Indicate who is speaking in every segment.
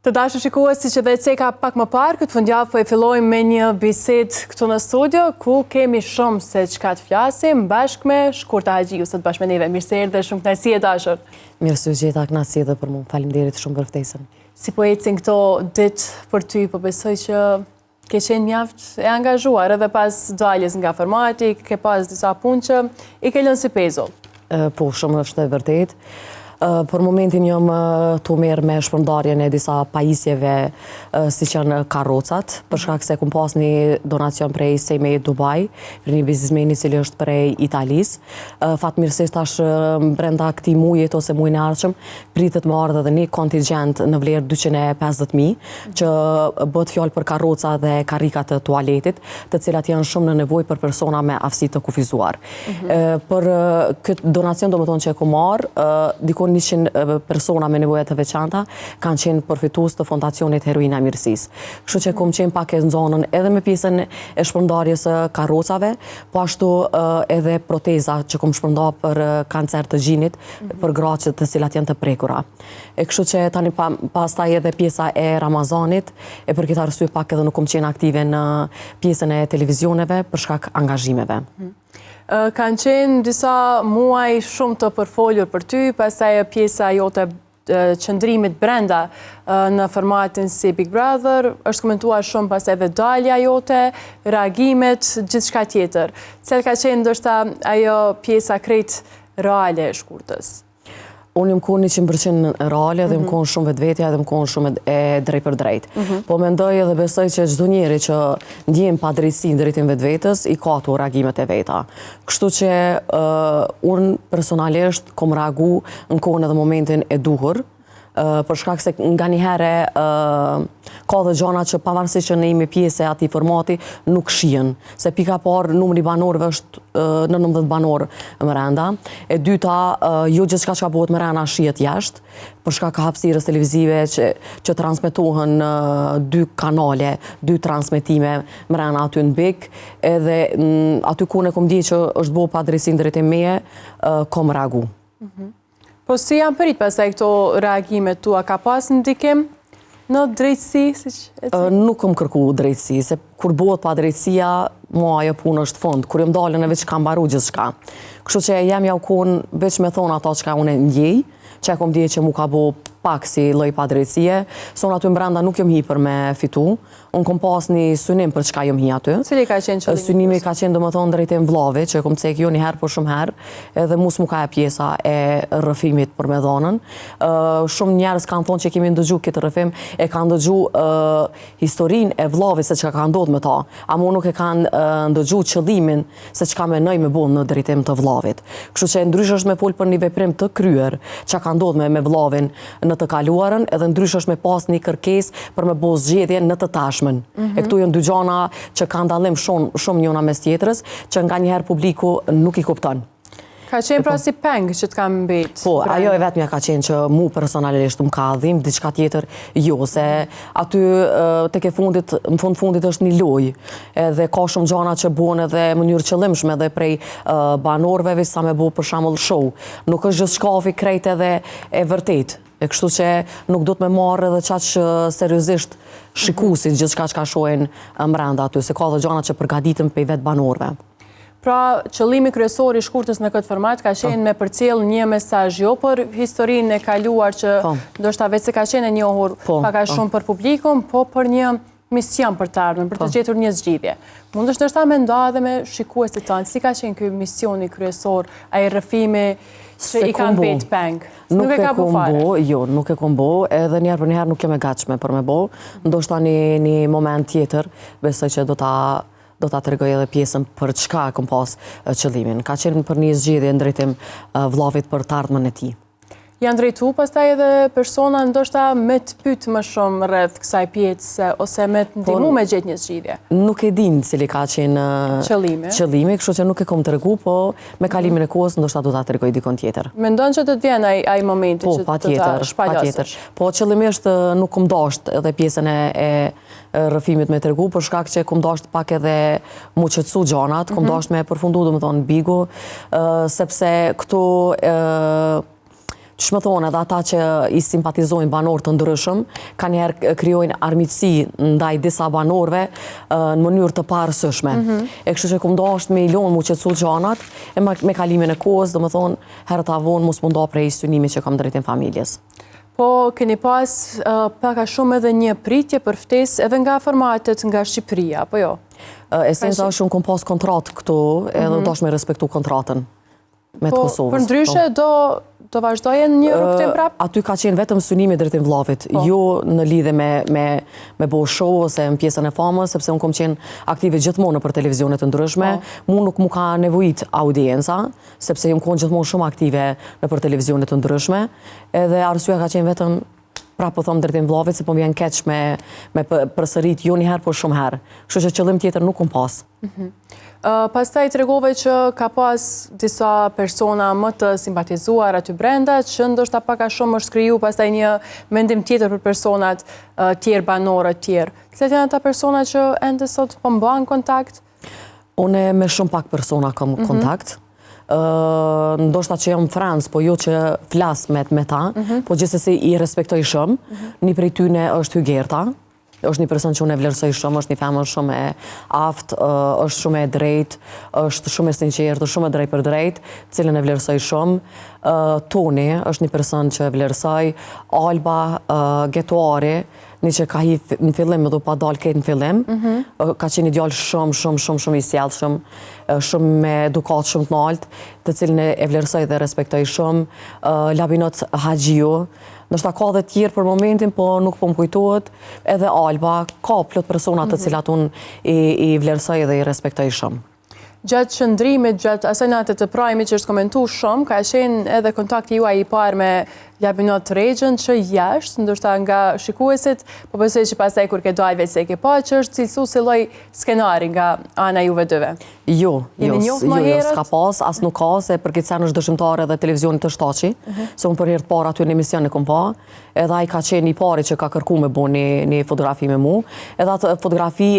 Speaker 1: Të dashur shikuesi që dhe ceka pak më parë, këtë fundjavë po e fillojmë me një bisedë këtu në studio, ku kemi shumë se çka të flasim, bashkë me Shkurta Haxhiu, sot bashkë me neve. Mirë se erdhe, shumë kënaqësi e dashur.
Speaker 2: Mirë se u gjeta, kënaqësi edhe për mua. Faleminderit shumë për ftesën.
Speaker 1: Si po ecin këto ditë për ty, po besoj që ke qenë mjaft e angazhuar edhe pas daljes nga formati, ke pas disa punë që i ke lënë si pezull.
Speaker 2: Po, shumë është e vërtet. Për momentin jam të merë me shpërndarjen e disa pajisjeve si që në karrocat, për shkak se kum pas një donacion prej Sejme Dubai, për një biznismeni cili është prej Italis. Fatmirësisht tash brenda këtij mujit ose mujin e ardhshëm, pritet më ardhe edhe një kontingent në vlerë 250.000, që bëhet fjalë për karroca dhe karrikat të tualetit, të cilat janë shumë në nevojë për persona me aftësi të kufizuar. Për këtë donacion domethënë që e kam marrë, dikon 100 persona me nevoja të veçanta kanë qenë përfitues të fondacionit Heroina e Mirësisë. Kështu që kom qenë pak e nxonën edhe me pjesën e shpërndarjes së karrocave, po ashtu edhe proteza që kom shpërndar për kancer të gjinit, për gratë të cilat janë të prekura. Kështu që tani pastaj edhe pjesa e Ramazanit, e për këtë arsye pak edhe nuk kom qenë aktive në pjesën e televizioneve për shkak angazhimeve.
Speaker 1: Kanë qenë disa muaj shumë të përfolur për ty, pastaj pjesa jote qëndrimit brenda në formatin si Big Brother, është komentuar shumë pastaj edhe dalja jote, reagimet, gjithçka tjetër. Cil ka qenë ndoshta ajo pjesa krejt reale e Shkurtës?
Speaker 2: Unë më konë 100% reale dhe më konë shumë vetvetja dhe më konë shumë e drejt për drejt. Po mendoj edhe besoj që çdo njeri që ndjen pa drejtësi në drejtim vetvetes i ka ato reagimet e veta. Kështu që unë personalisht kom reagu në kohën edhe momentin e duhur, për shkak se nga një herë ka dhe gjana që pavarësisht që ne jemi pjesë e atij formati nuk shihen, se pika parë numri banorëve është 19 banorë brenda, e dyta jo gjithçka që bëhet brenda shihet jashtë, për shkak të hapësirës televizive që transmetohen në 2 kanale, 2 transmetime brenda aty në Big, edhe aty ku ne kom ditë që është bëu pa drejtësi drejtim meje, kom reagu.
Speaker 1: Po si janë prit pasaj këto reagimet tua, ka pas ndikim në drejtësi?
Speaker 2: Nuk kom kërku drejtësi, se kur bëhet pa drejtësia, mua ajo punë është fund. Kur jam dalën e veç kam mbaru gjithçka. Kështu që jam ja u konë veç me thonë ato çka unë ndjej, që kom dije që mu ka bo pak si lloj pa drejtësie, son aty brenda nuk jam hi për me fitu. Unë kom pas një synim për çka jam hi aty.
Speaker 1: Cili ka qenë qëllimi?
Speaker 2: Synimi ka qenë domethënë drejtim vllavit, që kom cek jo një herë por shumë herë, edhe mu ka e pjesa e rrëfimit për me dhonën. Shumë njerëz kanë thonë që kemi ndëgju këtë rrëfim, e kanë ndëgju historinë e vllavit se çka ka ndodhur me ta, ama nuk e kanë ndëgju qëllimin se çka menoj me bën në drejtim të vllavit. Kështu që ndryshe është me fol për një veprim të kryer, çka ka ndodhur me vllavin në të kaluarën, edhe ndryshe është me pas një kërkesë për me bëu zgjedhje në të tashmen. E këtu janë dy gjana që kanë dallim shumë njëna mes tjetrës, që nganjëherë publiku nuk i kupton.
Speaker 1: Ka qenë pra si peng që të kam mbet?
Speaker 2: Po, ajo e vetmja ka qenë që mu personalisht më ka dhim, diçka tjetër jo, se aty tek e fundit, në fundit është një lojë, edhe ka shumë gjana që bën edhe në mënyrë qëllimshme edhe prej banorëve sa me bu për shembull show. Nuk është gjithë shkafi krejt edhe e vërtet. E kështu që nuk do të me marrë edhe qaq seriozisht shikuesit gjithçka që ka shohin brenda aty, se ka dhe gjana që përgatiten për vetë banorëve.
Speaker 1: Pra, qëllimi kryesor i Shkurtës në këtë format ka qenë me përcjell një mesazh jo për historinë e kaluar që ndoshta vetë se ka qenë e njohur pak a shumë për publikun, po për një mision për të ardhmen, për të gjetur një zgjidhje. Mund është ndoshta me nda edhe me shikuesit tanë, si ka qenë ky misioni kryesor, ai rrëfimi që i kanë bet peng? Nuk e ka bu fare?
Speaker 2: Jo, nuk e kom bo, edhe njerë për njerë nuk jam e gatshme për me bo, ndoshta një moment tjetër, besoj që do ta tregoj edhe pjesën për çka kom pas qëllimin. Ka qenë për një zgjedhje në drejtim vllavit për të ardhmen e tij.
Speaker 1: Janë drejtu pastaj edhe persona ndoshta me të pyet më shumë rreth kësaj pjese ose me të ndihmu me gjetë një zgjidhje?
Speaker 2: Nuk e din cili ka qenë qëllimi, kështu që nuk e kom tregu, po me kalimin e kohës ndoshta do ta tregoj dikon tjetër.
Speaker 1: Mendon që do të vjen ai momenti që të ta shpalosësh?
Speaker 2: Po qëllimisht nuk kom dashur edhe pjesën e rrëfimit me tregu, për shkak që kom dashur pak edhe mu qetësu gjanat, kom dashur me përfundu domethënë Bigu, sepse këtu që më thonë edhe ata që i simpatizojnë banor të ndryshëm, ka njerë kryojnë armitsi ndaj disa banorve në mënyrë të parësëshme. E kështu që këmë do është me ilonë mu qëtësu gjanat, e me kalimin e kohës, dhe më thonë, herë të avonë mu s'mundo prej synimi që kam drejtin familjes.
Speaker 1: Po, keni pas paka shumë edhe një pritje për ftesë edhe nga formatet nga Shqipëria, po jo?
Speaker 2: Esenca është unë kom pas kontratë këtu, edhe do është me respektu kontratën me të Kosovës.
Speaker 1: Po, për ndryshe, do vazhdojen një rrugtim prap?
Speaker 2: Aty ka qenë vetëm synimi drejtim vllavit, jo në lidhe me bo show ose në pjesën e famës, sepse unë kom qenë aktive gjithmonë për televizionet të ndryshme, mu nuk mu ka nevojit audienca, sepse jam konë gjithmonë shumë aktive në për televizionet të ndryshme, edhe arsyeja ka qenë vetëm pra po thëmë drejtim vllavit, se po më vjen keq me përsërit jo një herë, por shumë herë. Kështu që qëllim tjetër nuk kom pas.
Speaker 1: Pastaj të regove që ka pas disa persona më të simpatizuar aty brenda, që ndoshta paka shumë është kriju pastaj një mendim tjetër për personat tjerë banorë tjerë. Cilat janë ata persona që ende sot po mban kontakt?
Speaker 2: Une me shumë pak persona kam kontakt. Ndoshta që jam Francë, po jo që flas me ta, po gjithsesi i respektoj shumë. Një prej tyne është Hygerta. është një person që unë e vlerësoj shumë, është një femër shumë e aftë, është shumë e drejtë, është shumë e sinqertë, shumë e drejtë për drejtë, cilën e vlerësoj shumë. Toni është një person që e vlerësoj, Alba Getuari, një që ka hi në fillim edhe pa dalë këtë në fillim, ka qenë një djallë shumë i sjellshëm, shumë me edukat shumë të lartë, të cilën e vlerësoj dhe respektoj shumë. Labinot Haxhiu, ndoshta ka dhe tjerë për momentin, po nuk po më kujtohet, edhe Alba, ka plot persona të cilat unë i vlerësoj dhe i respektoj shumë.
Speaker 1: Gjatë qëndrimit, gjatë asaj nate të prajmit që është komentu shumë, ka qenë edhe kontakti juaj i parë me Labinot Regjën që jashtë, ndoshta nga shikuesit, po besoj që pastaj kur ke dalë se ke pa që është cilësu si lloj skenari nga ana juve dyve.
Speaker 2: Jo, s'ka pas, as nuk ka, se për këtë sen është dëshimtare edhe televizionit të Shtaçi, se unë për herë të parë aty në emision e kom pa, edhe ai ka qenë i pari që ka kërku me bo një fotografi me mu, edhe atë fotografi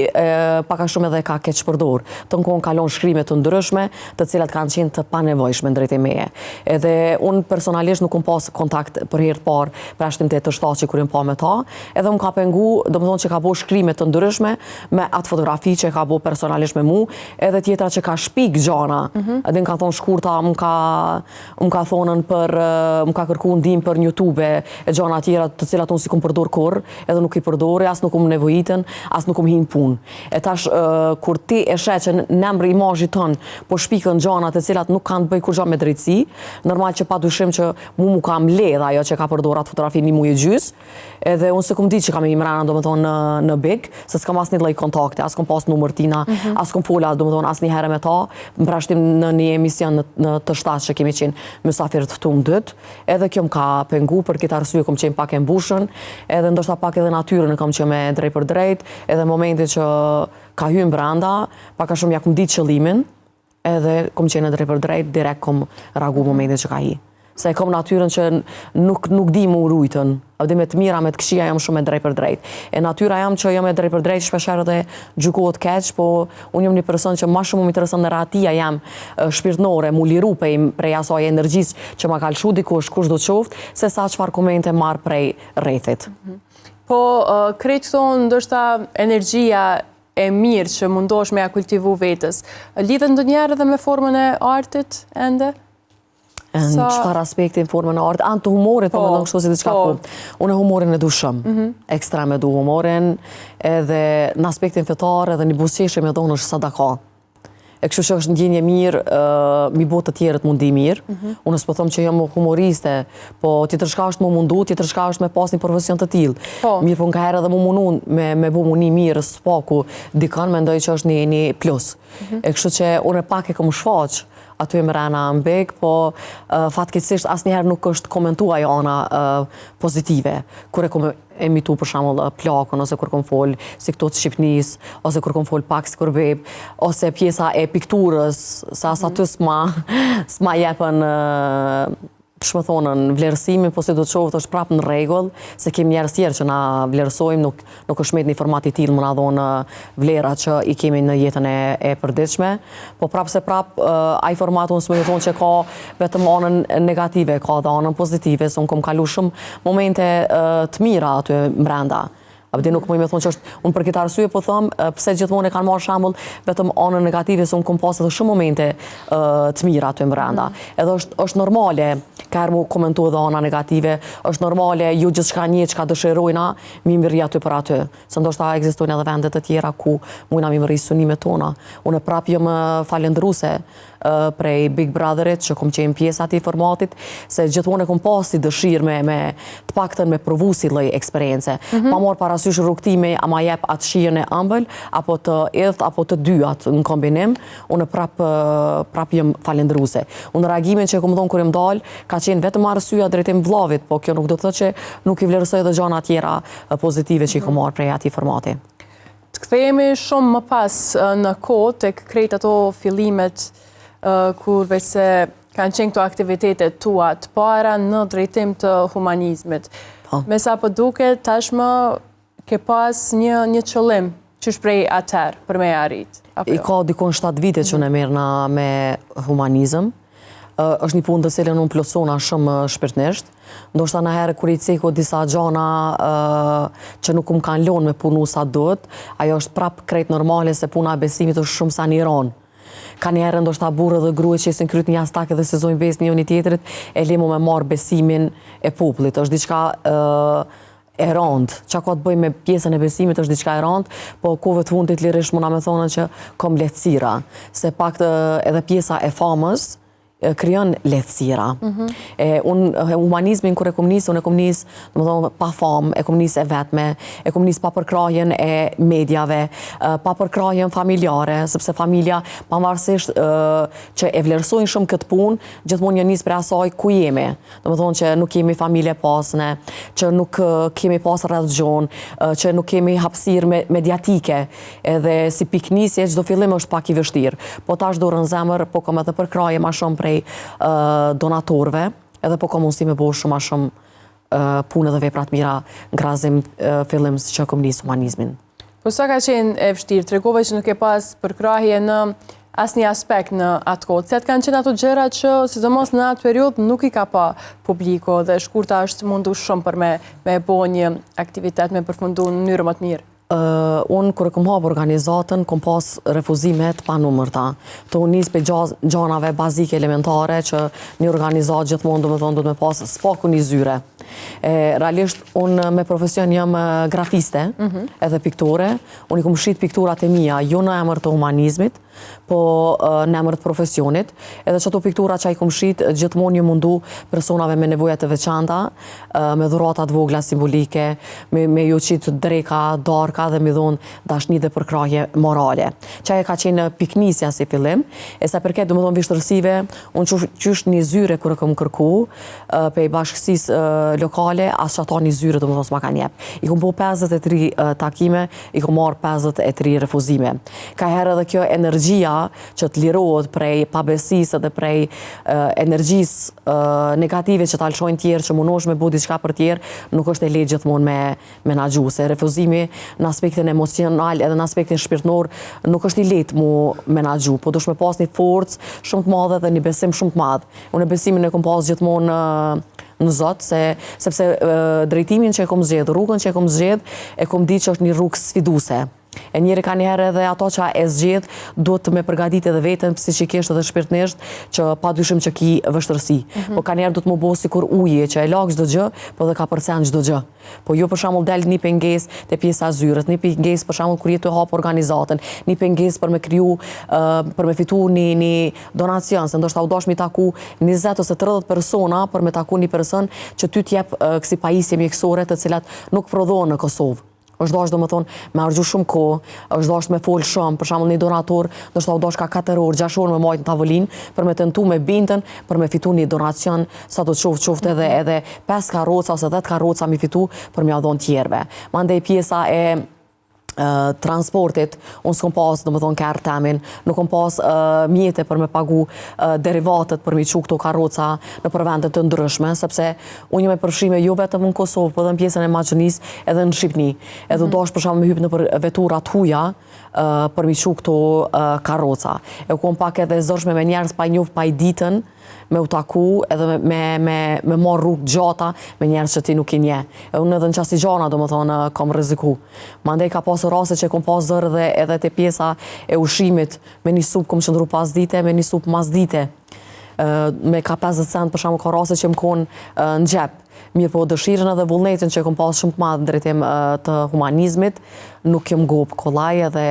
Speaker 2: paka shumë edhe ka keq përdor, të në kohën kalon shkrimet të ndryshme, të cilat kanë qenë të panevojshme drejt e meje. Edhe unë personalisht nuk kom pas kontakt për herë të parë për ashtim të Shtaçi kur jam pa me ta, edhe më ka pengu, domethënë që ka bo shkrimet të ndryshme me atë fotografi që ka bo personalisht me mu, edhe tjetra që ka shpik gjana, edhe më ka thonë shkurta, më ka thonën për, më ka kërku ndihmë për YouTube e gjana tjera të cilat unë si kom përdor kur, edhe nuk i përdori, as nuk kom nevojitën, as nuk kom hinë punë. E tash, kur ti e sheh që në emër imazhit tën, po shpikën gjana të cilat nuk kanë të bëj kur gja me drejtësi, normal që padyshim që mu ka mbledh ajo që ka përdor atë fotografi një muaj e gjys, edhe unë se kom ditë që kam i mrena domethënë në Big, se s'kam asnjë lloj kontakti, as kom pas numër tina, as kom fola domethënë asnjë herë me ta, më prashtim në një emision në të Shtaçi që kemi qenë mysafir të ftuar dytë, edhe kjo më ka pengu për këtë arsye kom qenë pak e mbushën, edhe ndoshta pak edhe natyrën e kam qenë me drejt për drejt, edhe momentin që ka hyrë brenda, pak a shumë ja kom ditë qëllimin, edhe kom qenë drejt për drejt, direkt kom reagu momentin që ka hi. Se e kom natyrën që nuk di mu rujtën, edhe me të mira, me të këqija jam shumë e drejt për drejt. E natyra jam që jam e drejt për drejt, shpesher edhe gjykohet keq, po unë jam një person që ma shumë më intereson në ratia jam shpirtnore, mu liru prej asaj energjisë që ma kalshu dikush, kush do të qoftë, se sa çfarë komente marr prej rrethit.
Speaker 1: Po, krejt tonë, ndoshta energjia e mirë që mundosh me ja kultivu vetës, lidhet ndonjëherë edhe me formën e artit ende?
Speaker 2: Në qëfar aspektin formën e artë, anë të humorit, po me ndonë kështu si diçka po. Unë humorin e du shumë, ekstrem e du humorin, edhe në aspektin fetar edhe një buzëqeshje me dhonë është sadaka. E kështu që është ndjenje mirë, mi botë të tjerët mundi mirë. Unë s'po thëmë që jam humoriste, po tjetërshka është më mundu, tjetërshka është me pas një profesion të tillë. Mirë po nga herë edhe më mundun me bu muni mirë s'paku dikan, mendoj që është një plus. E kështu që unë pak e kom shfaq, aty e mrena në Big, po fatkeqësisht asnjëherë nuk është komentuar ajo ana pozitive. Kur e kom emitu për shembull plakun, ose kur kom fol si këto të Shqipnisë, ose kur kom fol pak si Kurbeb, ose pjesa e pikturës, sa aty s'ma jepën shmëthonën vlerësimi, po si do të qovët është prapë në regull, se kemi njerës tjerë që na vlerësojmë, nuk është met një format i tilë më na dhonë vlera që i kemi në jetën e përditshme, po prapë se prapë ai format unë s'më ju thonë që ka vetëm anën negative, ka dhe anën pozitive, se unë kom kalu shumë momente të mira aty mbrenda. Abdi nuk më thonë që është, unë për këtë arsye po thëmë, pse gjithmonë e kanë marrë shembull vetëm anën negative, se unë kom pas edhe shumë momente të mira aty mbrenda. Edhe është normale, ka herë mu komentu edhe ana negative, është normale, ju gjithçka një çka dëshirojna, mi mirë aty për aty. Se ndoshta ekzistojnë edhe vendet të tjera ku mujna mi mirë sunimet tona. Unë prapë jam falendëruese prej Big Brotherit që kom qenë pjesë atij formatit, se gjithmonë e kom pasi dëshirë me të paktën me provu si lloj eksperience. Pa marrë parasysh rrugtimi ama jep atë shijen e ëmbël, apo të edhët, apo të dyat në kombinim, unë prap jam falendëruese. Unë reagimin që kom thonë kur jam dal, ka qenë vetëm arsyeja drejtim vllavit, po kjo nuk do të thotë që nuk i vlerësoj edhe gjëra tjera pozitive që i kom marrë prej atij formati.
Speaker 1: Të kthehemi shumë më pas në kohë tek krejt ato fillimet kur veç se kanë qenë këto aktivitetet tua të para në drejtim të humanizmit. Me sa po duket, tashmë ke pas një qëllim që shprej atër për me arrit.
Speaker 2: I ka dikon 7 vite që në merrna me humanizëm. Është një punë të cilën unë plotësona shumë shpirtnisht. Ndoshta në herë kur i ceku disa gjana që nuk më kanë lënë me punu sa duhet, ajo është prap krejt normale se puna e besimit është shumë sa një ronë. Ka njerë ndoshta burë dhe grue që esin kryt një jastak edhe se zojnë besë një tjetrit, e lemo me marë besimin e popullit. Është diçka e rëndë. Qa ka të bëj me pjesën e besimit është diçka e rëndë, po kove të fundit lirisht muna me thonën që kom lehtësira. Se pak edhe pjesa e famës krijon lehtësira. Humanizmin kur e kom nisë, unë e kom nisë, domethënë pa famë, e kom nisë e vetme, e kom nisë pa përkrahjen e mediave, pa përkrahjen familjare, sepse familja pavarësisht që e vlerësojnë shumë këtë punë, gjithmonë një nisë për asaj ku jemi. Domethënë që nuk kemi familje pasne, që nuk kemi pas rrethgjon, që nuk kemi hapësirë mediatike, edhe si piknisje çdo fillim është pak i vështirë. Po tash dorën zemër, po kam edhe përkrahje më shumë prej donatorëve, edhe po ka mundësi me bëu shumë punë dhe vepra të mira ngrazim fillim që kom nisë humanizmin.
Speaker 1: Po sa ka qenë e vështirë? Tregove që nuk e pas përkrahje në asnjë aspekt në atë kohë. Cilat kanë qenë ato gjëra që sidomos në atë periudhë nuk i ka pa publiko dhe shkurta është mundu shumë për me bëu një aktivitet me përfundu në mënyrë më të mirë.
Speaker 2: Unë kërë kom hapë organizatën, kom pas refuzimet pa numërta. Të unë nisë për gjanave bazike elementare që një organizat gjithmonë do me pas spaku një zyre. Realisht, unë me profesion jam grafiste edhe piktore. Unë i kom shit pikturat e mija, jo në emër të humanizmit, po në emër të profesionit. Edhe që ato piktura që i kom shit, gjithmonë një mundu personave me nevojat të veçanta, me dhuratat vogla simbolike, me ju qitë dreka, darka dhe me dhonë dashni dhe përkrahje morale. Qaj e ka qenë piknisja si fillim, e sa përket do me dhonë vishtërsive, unë qysh një zyre kërë kom kërku, pe i bashkësis lokale, as që ata një zyre do me dhonë s'ma ka njep. I kom po 53 takime, i kom marë 53 refuzime. Ka herë edhe kjo energjia që të lirohet prej pabesisë dhe prej energjisë negative që të alëshojnë tjerë, që mundosh me bu diçka për tjerë, nuk është e lehtë gjithmonë me menaxhu, se refuzimi në aspektin emocional edhe në aspektin shpirtnor nuk është i lehtë mu menaxhu, po dush me pas një forcë shumë të madhe dhe një besim shumë të madh. Unë besimin e kom pas gjithmonë në Zot, sepse drejtimin që e kom zgjedh, rrugën që e kom zgjedh, e kom ditë që është një rrugë sfiduese. E njëri ka njerë edhe ato që e zgjedh, duhet të me përgatit edhe vetën psiqikisht edhe shpirtnisht, që pa dyshim që ki vështërsi. Po ka njerë duhet më bo si kur uje, që e lak çdo gjë, po dhe ka përcen çdo gjë. Po jo për shembull del një penges të pjesa zyrët, një penges për shembull kur jetu e hap organizatën, një penges për me kriju, për me fitu një donacion, se ndoshta u dash mi taku 20 ose 30 persona për me taku një person që ty t'jep kësi pajisje mjekësore të cilat nuk prodhohen në Kosovë. është dash do më thonë me argju shumë kohë, është dash me folë shumë, për shembull një donator, ndoshta u dash ka 4 orë, 6 orë me majtë në tavolinë, për me tentu me bintën, për me fitu një donacion, sa do të qoftë edhe 5 karroca ose 10 karroca mi fitu për me adhon tjerve. Mandej pjesa e transportit, unë s'kom pas, do më thonë, kërë temin, nuk kom pas mjete për me pagu derivatet për mi qu këto karoca në për vendet të ndryshme, sepse unë jam e përfshime jo vetëm në Kosovë, për dhe në pjesën e Maqenis edhe në Shqipni. Edhe dosh për shumë me hypë në për veturat huja për mi qu këto karoca. E kom pak edhe zërshme me njerës pa i njoft pa i ditën, me u taku edhe me marrë rrugë gjata me njerës që ti nuk i nje. E unë edhe në qasi gjana, do më thonë, kom riziku. Mandej ka pasë rase që kom pasë zërë dhe edhe të pjesa e ushimit, me një supë kom qëndru pas dite, me një supë mas dite. Me ka 50 cent për shamu ka rase që më konë në gjep. Mirë po dëshirën edhe vullnetin që kom pasë shumë të madhë në drejtim të humanizmit, nuk jem gopë kolaj edhe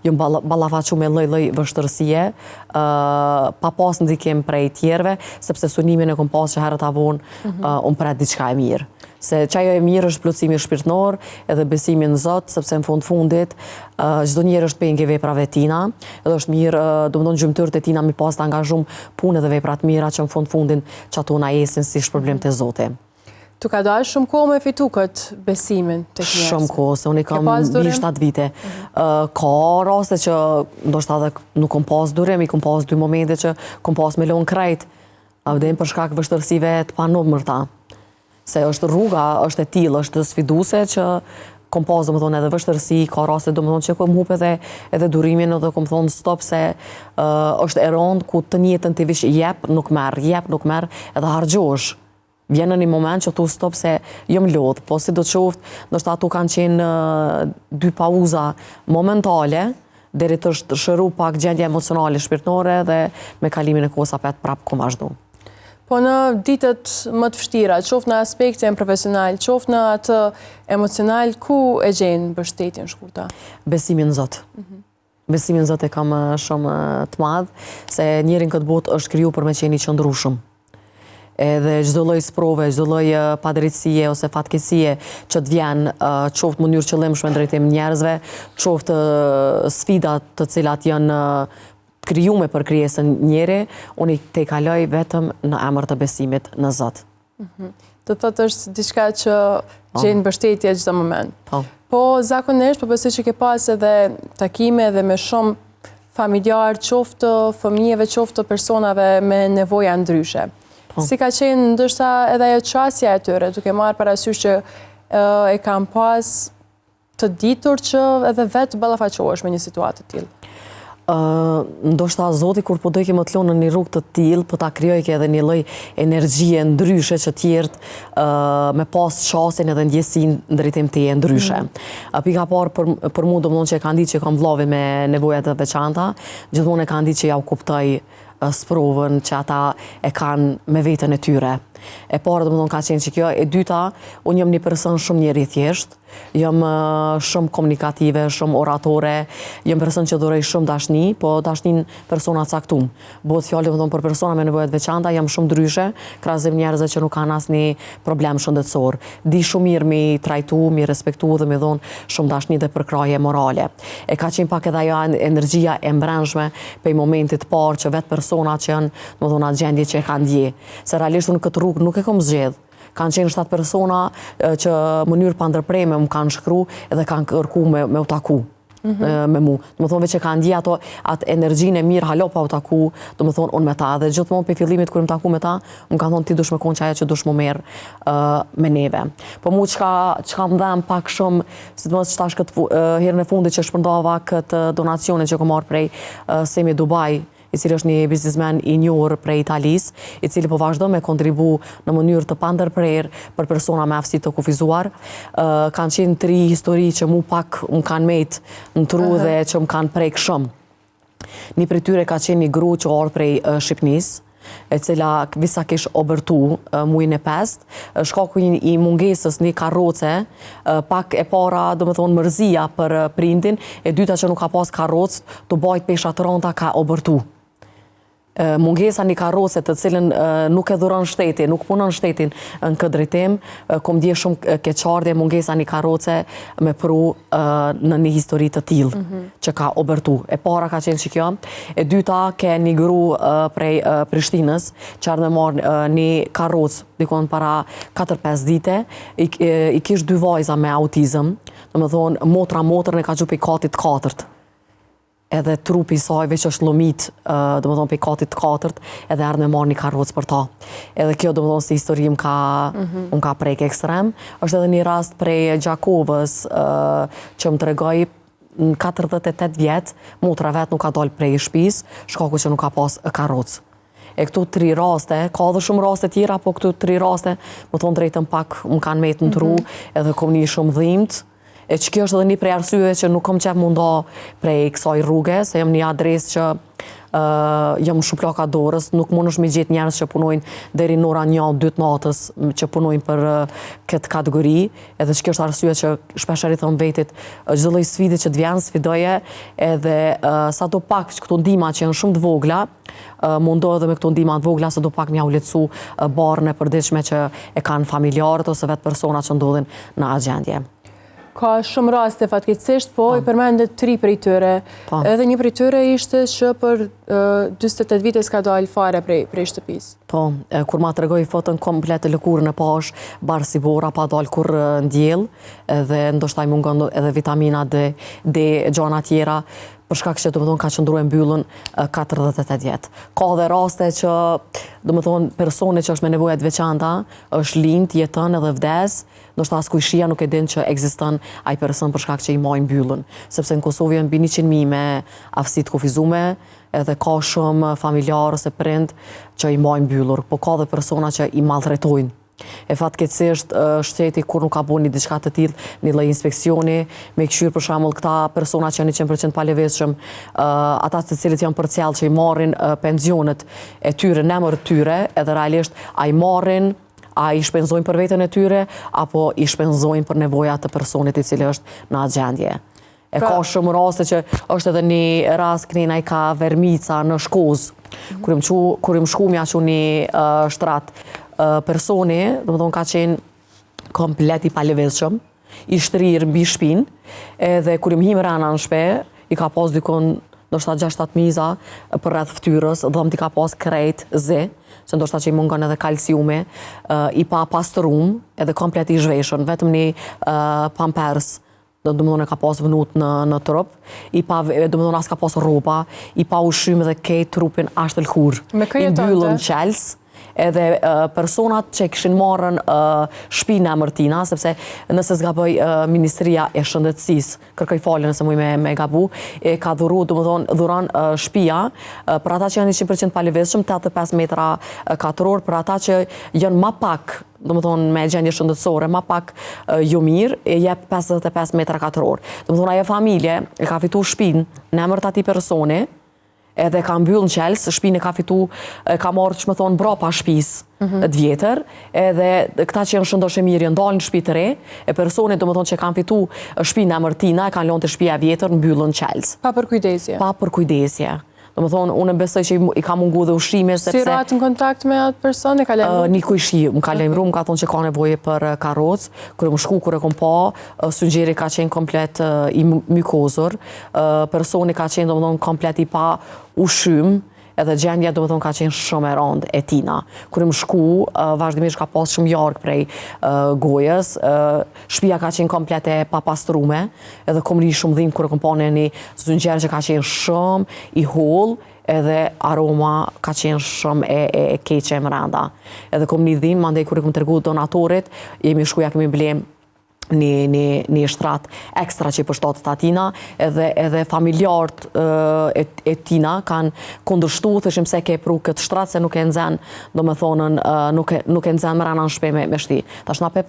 Speaker 2: jem balafaqu me lëj vështërësie, pa pas ndikim prej tjerve, sepse sunimin e kom pasë që herët avon unë pret diçka e mirë. Se qajo e mirë është plotësimi shpirtnor edhe besimi në Zot, sepse në fundit çdo njeri është penjë veprave tina, edhe është mirë, domethënë gjymtyrët e tina mi pas të angazhum punë dhe vepra të mira që në fundin që ato na esin si shpërblim të Zotit.
Speaker 1: Tu ka dalë shumë kohë me fitu këtë besimin të njerëzve?
Speaker 2: Shumë kohë, se unë i kam 7 vite. Ka raste që ndoshta edhe nuk kom pas durim, i kom pas 2 momente që kom pas me lon krejt, avdem për shkak vështërsive të panumërta. Se është rruga, është e tillë, është sfiduse që kom pas domethënë edhe vështërsi, ka raste domethënë që kom hup edhe durimin edhe kom thonë stop se është e rëndë ku të njëjtën ti vish jep, nuk merr, edhe harxhosh. Vjen në një moment që tu stop se jëm lodh, po si do të qoftë, ndoshta ato kanë qenë 2 pauza momentale, deri të shëru pak gjendje emocionale shpirtnore dhe me kalimin e kohës apet prapë kom vazhdu.
Speaker 1: Po në ditët më të vështira, qoftë në aspektin profesional, qoftë në atë emocional, ku e gjenë mbështetjen shkurta?
Speaker 2: Besimin në Zot. Besimin në Zot e kam shumë të madh, se njerin këtë botë është kriju për me qenë i qëndrueshëm. Edhe çdo lloj sprove, çdo lloj padrejtësie ose fatkeqësie që të vjen, qoftë mënyrë qëllimshme drejtim njerëzve, qoftë sfida të cilat janë krijuar për krijesën njeri, unë i te kaloj vetëm në emër të besimit në Zot.
Speaker 1: Do të thotë është diçka që gjen mbështetje çdo moment. Po zakonisht, po besoj që ke pas edhe takime edhe me shumë familjar, qoftë fëmijëve, qoftë personave me nevoja ndryshe. Si ka qenë ndoshta edhe ajo çësia e tyre, duke marrë parasysh që e kam pas të ditur që edhe vetë ballafaqohesh me një situatë të tillë?
Speaker 2: Ndoshta Zoti kur po dojke më të lonë në një rrugë të tillë, po ta krijojke edhe një lloj energjie ndryshe që tjerët me pas çastin edhe ndjesin ndritim të ndryshe. Pika parë për mua domthonjë që e kanë ditë që kam vllave me nevoja të veçanta, gjithmonë e kanë ditë që ja u kuptoj sprovën që ata e kanë me veten e tyre. E para domethënë ka qenë që kjo, e dyta, unë jam një person shumë njeri thjesht, jam shumë komunikative, shumë oratore, jam person që duroj shumë dashni, po dashnin persona caktum. Bëhet fjalë domethënë për persona me nevoja të veçanta, jam shumë ndryshe, krahasim njerëzve që nuk kanë asnjë problem shëndetësor. Di shumë mirë mi trajtu, mi respektu dhe mi dhon shumë dashni dhe përkraje morale. E ka qenë pak edhe ajo energjia e mbrëmshme pe momentit të parë që vetë persona që janë, domethënë atë gjendje që e kanë ndje. Se realisht unë këtë rrugë nuk e kom zgjedh. Kanë qenë 7 persona që mënyrë pa ndërprerje më kanë shkru edhe kanë kërku me u taku me mu. Domethënë veç që kanë ndje atë energjinë e mirë halo pa u taku, domethënë unë me ta. Dhe gjithmonë për fillimit kur më taku me ta, më kanë thonë ti dush me konë qaja që dush më merë me neve. Po mu çka më dhem pak shumë, si të mos qëtash këtë herën e fundit që shpërndava këtë donacione që kom marrë prej Semi Dubai, i cili është një biznesmen i njohur prej Italis, i cili po vazhdo me kontribu në mënyrë të pandërprer për persona me aftësi të kufizuar. Kanë qenë 3 histori që mu pak më kanë met në tru dhe që më kanë prek shumë. Një prej tyre ka qenë një gru që ardhë prej Shqipnisë, e cila visa kish obërtu muajin e 5, shkaku i mungesës një karroce, pak e para domethënë mërzia për prindin, e dyta që nuk ka pas karrocë, të bajt pesha të rënda ka obërtu. Mungesa një karroce të cilën nuk e dhuron shteti, nuk punon shtetin në këtë drejtim, kom dje shumë keqardhje mungesa një karroce me pru në një histori të tillë që ka obërtu. E para ka qenë që kjo, e dyta ke një gru prej Prishtinës që ardhë me marrë një karrocë dikon para 4-5 dite, i kish 2 vajza me autizëm, do më thonë, motrën e ka gjupi katit 4. Edhe trupi saj veç është lomit, do më thonë, pe katit 4, edhe ardhë me marrë një karrocë për ta. Edhe kjo, do më thonë, si histori më ka prejk ekstrem. Është edhe një rast prej Gjakovës që më tregoj në 48 vjetë, motra vetë nuk ka dalë prej shpis, shkaku që nuk ka pas karrocë. E këtu 3 raste, ka dhe shumë raste tjera, po këtu 3 raste, më thonë drejtën pak më kanë metë në tru, edhe kom një shumë dhimt. E që kjo është edhe një prej arsyeve që nuk kom qef munda prej kësaj rrugë, se jam një adres që jam shuplaka dorës, nuk mund është me gjithë njerës që punojnë deri në ora 1-2 natës që punojnë për këtë kategori, edhe që kjo është arsye që shpesheri thëmë vetit, çdo lloj sfide që të vjen, sfidoje, edhe sa do pak që këto ndihma që janë shumë të vogla, mundohet edhe me këto ndihma të vogla, sa do pak m'ja u lehtësu barrën e përditshme që e kanë familjarët ose vetë persona që ndodhin në agjendje.
Speaker 1: Ka shumë raste fatkeqësisht, po i përmendet 3 prej tyre. Edhe një prej tyre ishte që për 48 vite s'ka dalë fare prej shtëpisë.
Speaker 2: Po, kur ma tregoj fotën komplet të lëkurën e pash, barë si bora, pa dalë kur ndjell, edhe ndoshta i mungon edhe vitamina D, gjana tjera, për shkak që domethënë ka qëndruar mbyllën 48 vjet. Ka dhe raste që domethënë personi që është me nevoja të veçanta, është lind, jeton edhe vdes, ndoshta as kujshia nuk e din që ekziston ai person për shkak që i majnë mbyllën, sepse në Kosovë janë mbi 100.000 me aftësi të kufizume, edhe ka shumë familjarë ose prind që i majnë mbyllur, po ka dhe persona që i maltretojnë. E fatkeqësisht shteti kur nuk ka bën një diçka të tillë, një lloj inspeksioni, me këshir për shembull këta persona që janë 100% paleveshëm, ata të cilët janë përcjell që i marrin pensionet e tyre në emër të tyre, edhe realisht a i marrin, a i shpenzojnë për veten e tyre, apo i shpenzojnë për nevojat të personit i cili është në agjendje. E ka shumë raste që është edhe një rast kënina i ka vermica në Shkoz, kur im shku mja që një shtrat, personi, domethënë ka qenë komplet i paleveshëm, i shtrirë mbi shpinë, edhe kur im him rana në shpe, i ka pas dikon ndoshta 6-7 miza për rreth fytyrës, dhëmt i ka pas krejt zi, se ndoshta që i mungon edhe kalciumi, i pa pastrum, edhe komplet i zhveshën, vetëm një pampers, domethënë ka pas vënut në trup, i pa domethënë as ka pas rroba, i pa ushqim dhe kejt trupin ashtë lëkur, i mbyllën qels, edhe personat që kishin marrën shtëpinë në emërtina, sepse nëse s'gaboj Ministria e Shëndetësisë, kërkoj falje nëse muj me gabu, e ka dhuron shtëpia për ata që janë 100% paleveshëm, 85 metra katror, për ata që janë ma pak, domethënë me gjendje shëndetësore, ma pak jo mirë, e jep 55 metra katror. Domethënë ajo familje e ka fitu shtëpinë në emër të atij personi, edhe ka mbyllë në qels, shpinë ka fitu, ka marrë që më thonë brapa shtëpisë të vjetër, edhe këta që janë shëndoshë mirë janë dalë në shtëpi të re, e personit do më thonë që kanë fitu shtëpinë në emërtina, e kanë lënë të shtëpia vjetër, mbyllën në qels.
Speaker 1: Pa për kujdesje.
Speaker 2: Pa për kujdesje. Do më thonë, unë besoj që i ka mungu dhe ushqime, sepse...
Speaker 1: Si ratë në kontakt me atë person, e ka lejmru?
Speaker 2: Një kujshi, më ka lejmru, më ka thonë që ka nevoje për karrocë, kërë më shku, kërë kom pa, syngjeri ka qenë komplet i mykozur, personi ka qenë, do më thonë, komplet i pa ushqim, edhe gjendja do më thonë ka qenë shumë e rëndë e tina. Kërë më shku, vazhdimisht ka pas shumë jarkë prej gojës, shtëpia ka qenë komplet e papastrume, edhe kom ri shumë dhimë kërë kom pa në një zëngjerë që ka qenë shumë i hollë, edhe aroma ka qenë shumë e keqe më randa. Edhe kom një dhimë, mandej kërë kom tërgu donatorit, jemi shkuja kemi blemë një shtrat ekstra që i përshtatet atina, edhe familjarët e tina kanë kundërshtu, thëshim se ke pru këtë shtrat, se nuk e nxen, do me thonën, nuk e nxen më rana në shpe me shti. Tash na pe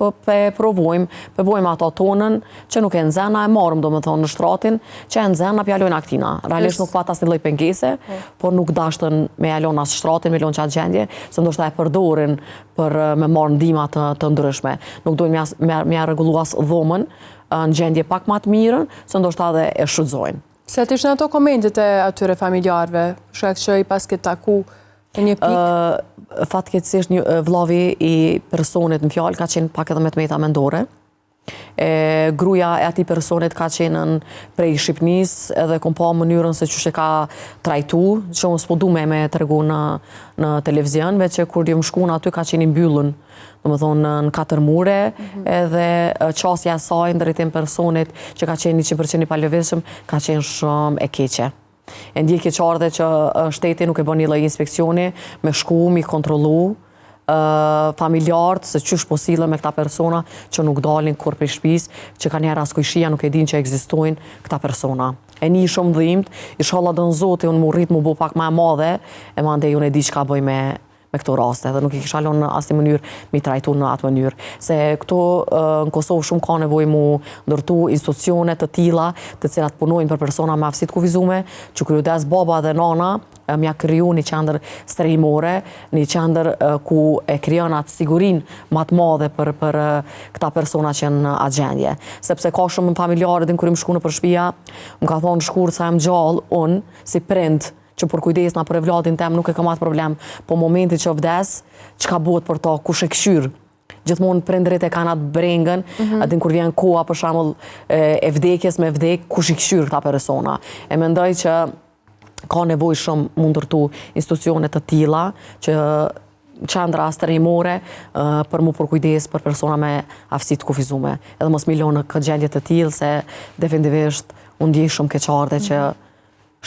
Speaker 2: provojmë ato tonën, që nuk e nxen, na e marëm, do me thonë, në shtratin, që e nxen, na pjallojnë aktina. Realisht nuk pat as një lloj pengese, por nuk dashtën me jalon as shtratin, me lon qatë gjendje, se ndoshta e përdorin për me marrë ndihma të ndryshme. Nuk dojnë me rregullua dhomën në gjendje pak më të mirën, se ndoshta edhe e shfrytëzojnë.
Speaker 1: Se të ishën ato komentet e atyre familjarëve, shkak që i pas këtë taku në një pikë?
Speaker 2: Fatkeqësisht një vllavi i personit në fjalë ka qenë pak edhe me të meta mendore, Gruja e ati personit ka qenë prej Shqipnis edhe kom pa mënyrën se që ka trajtu, që më s'po du me të regu në televizion, veç që kur jëm shku në aty ka qenë i mbyllën, do më thonë në 4 mure, edhe qasja e saj në drejtim personit që ka qenë 100% i palëvishëm, ka qenë shumë e keqe. E ndje keqarde që shteti nuk e bën një lloj inspekcioni, me shku, mi kontrolu, familjartë, se qysh po sillen me këta persona që nuk dalin kur prej shtëpisë, që ka njerë as kujshia nuk e din që ekzistojnë këta persona. E një shumë dhimt, inshallah don Zoti unë mu rrit mu bo pak më e madhe, e mandej unë e di çka bëj me këto raste, dhe nuk i kisha lënë në asnjë mënyrë mi trajtu në atë mënyrë. Se këtu në Kosovë shumë ka nevojë mu ndërtu institucione të tilla, të cilat punojnë për persona me aftësi të kufizuar, që kryedes baba dhe nana mja kriju një qendër strehimore, një qendër ku e krijon atë sigurinë më të madhe për këta persona që janë në atë gjendje. Sepse ka shumë familjarë kur më shku në shtëpia, më ka thonë shkurt sa jam gjallë, unë si prind që për kujdesna për evladin tem nuk e kam atë problem, po momenti që vdes, çka bëhet për ta, kush e këshyr? Gjithmonë prindrit e kanë atë brengën, atë kur vjen koha për shembull e vdekjes me vdek, kush i këshyr këta persona. E mendoj që ka nevojë shumë mund ndërtu institucione të tilla që qendra strehimore për mu përkujdes për persona me aftësi të kufizuar. Edhe mos milon në këtë gjendje të tillë se definitivisht unë ndjej shumë keqardhë që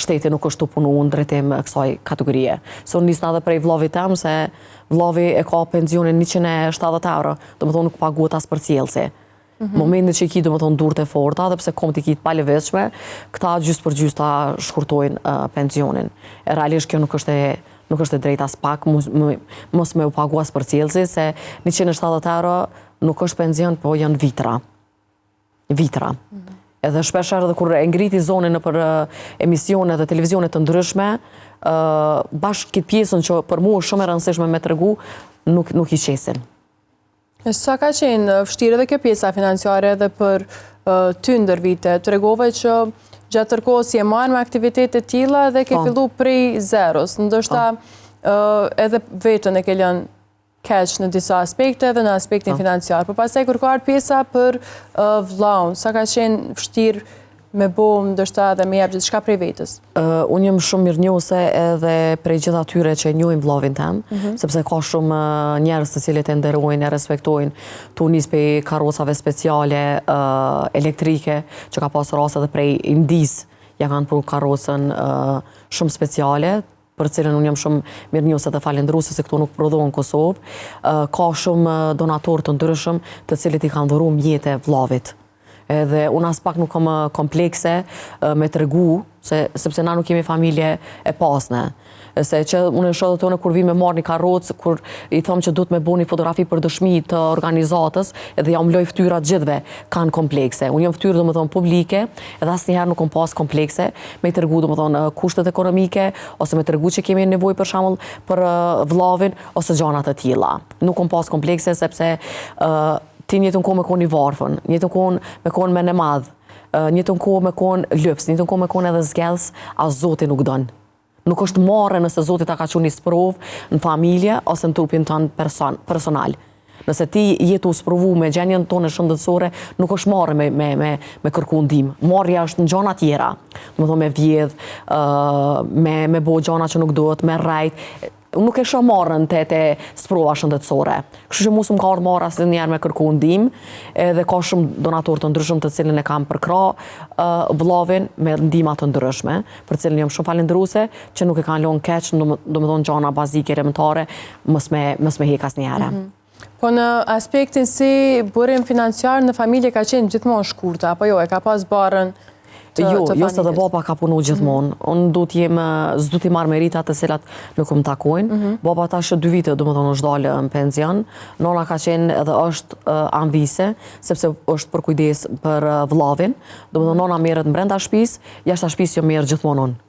Speaker 2: shteti nuk është të punu në drejtim kësaj kategorie. Se unë nisna edhe prej vllavit tem se vllavi e ka pensionin 170 euro, do më thonë nuk paguhet as për cilësi. Momentin që i ki do më thonë durët e forta, dhe pse kom t'i ki t'palëveshme, këta gjysë për gjysë ta shkurtojnë pensionin. E realisht kjo nuk është e drejta as pak, mos me u pagu as për cilësi, se 170 euro nuk është pension, po janë vitra. Vitra. Edhe shpesher edhe kur e ngriti zonën në për emisione dhe televizione të ndryshme, bashkë këtë pjesën që për mu është shumë e rëndësishme me tregu, nuk i qesin.
Speaker 1: Sa ka qenë vështirë edhe kjo pjesa financiare edhe për ty ndër vite? Të regove që gjatë tërkohës je marrë me aktivitetet tilla dhe ke fillu prej zeros. Ndoshta edhe vetën e ke lënë keq në disa aspekte dhe në aspektin financiar. Por pastaj kur ka ardhur pjesa për vllaun, sa ka qenë vështirë me bo ndoshta edhe me jep gjithçka prej vetës?
Speaker 2: Unë jam shumë mirënjohëse edhe prej gjithë atyre që njohin vllavin tem, sepse ka shumë njerëz të cilët e nderojnë, e respektojnë. Tu nis prej karrocave speciale elektrike, që ka pas raste edhe prej Indis, ja kanë pru karrocën shumë speciale, për cilën unë jam shumë mirënjohëse dhe falendëruese se këtu nuk prodhohen në Kosovë. Ka shumë donatorë të ndryshëm të cilët i kanë dhuruar mjete vllavit. Edhe unë as pak nuk kam komplekse me tregu, sepse na nuk jemi familje e pasne. Se që unë e shoh tonë kur vi me marr një karrocë, kur i them që duhet me bëni fotografi për dëshmi të organizatës, edhe jam loj fytyrat gjithve kanë komplekse. Unë jam fytyrë domethënë publike, edhe asnjëherë nuk kam pas komplekse me tregu domethënë kushtet ekonomike ose me tregu që kemi nevojë për shembull për vllavin ose gjëra të tilla. Nuk kam pas komplekse sepse ti njëtën kohë me konë i varfën, njëtën kohë me konë me në madhë, njëtën kohë me konë lëps, njëtën kohë me konë edhe zgels, a Zoti nuk dënë. Nuk është marrë nëse Zoti ta ka qenë një sprov në familje ose në trupin tënë personal. Nëse ti jetu sprovu me gjenjen tonë shëndetësore, nuk është marrë me kërku ndihmë. Marrja është në gjëra tjera. Do të thonë me vjedh, me bo gjëra që nuk duhet, me rrejt. Nuk e shoh marrën te sprova shëndetësore. Kështu që mos më ka ardhur marrë asnjëherë me kërku ndihmë, edhe ka shumë donatorë të ndryshëm të cilën e kam përkrah vllavin me ndihma të ndryshme, për cilën jam shumë falendëruese që nuk e kanë lënë keq, domethënë gjëra bazike elementare, mos me hek asnjëherë.
Speaker 1: Po në aspektin si burim financiar në familje ka qenë gjithmonë shkurtë, apo jo, e ka pas barën
Speaker 2: Jo, se dhe baba ka punu gjithmonë. Unë s'du t'i marrë merita të cilat nuk më takojnë. Baba ta është 2 vite, do më thonë është dalë në penzion. Nona ka qenë edhe është anvise, sepse është për kujdes për vllavin. Do më thonë nona merret në brenda shtëpisë, jashtë shtëpisë jo merr gjithmonë unë.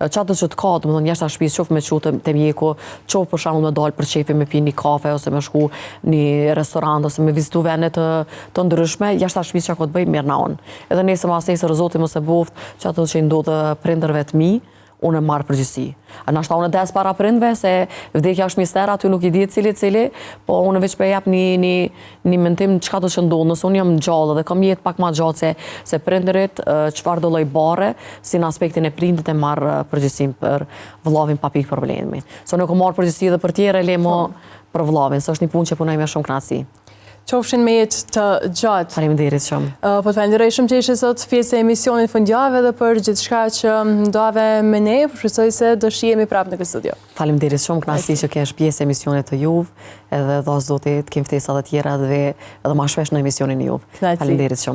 Speaker 2: Qatë që të ka, do më thonë jashtë shtëpisë, qoftë me qutë të mjeku, qoftë për shembull me dalë për qefi me pi një kafe ose me shku një restorant ose me vizitu vende të ndryshme, jashtë shtëpisë që ka të bëj mirë na unë. Edhe nesër mas nesër Zoti mos e boft, qatë që i ndodhë prindërve të mi, unë e marrë përgjësi. Nashta unë des para prindve, se vdekja është mister, aty nuk i di cili, po unë veç për jap një mentim çka do të ndodhë. Nëse unë jam gjallë dhe kam jetë pak ma gjatë se prindërit, çfarë do lloj bare, si në aspektin e prindit e marrë përgjësim për vëllavin pa pikë problemi. So nuk marrë përgjësi dhe për tjere, le mo për vëllavin, se është një punë që punoj me shumë knatësi.
Speaker 1: Qofshin me jetë të gjatë.
Speaker 2: Faleminderit shumë.
Speaker 1: Po të falenderoj shumë që ishe sot pjesë e emisionit fundjavë dhe për gjithçka që ndave me ne, shpresoj se do shihemi prapë në këtë studio.
Speaker 2: Faleminderit shumë, knasi që kesh pjesë e emisionit të juve, edhe dhe zotit kem ftesa dhe tjera dhe edhe ma shpesh në emisionin juve. Faleminderit shumë.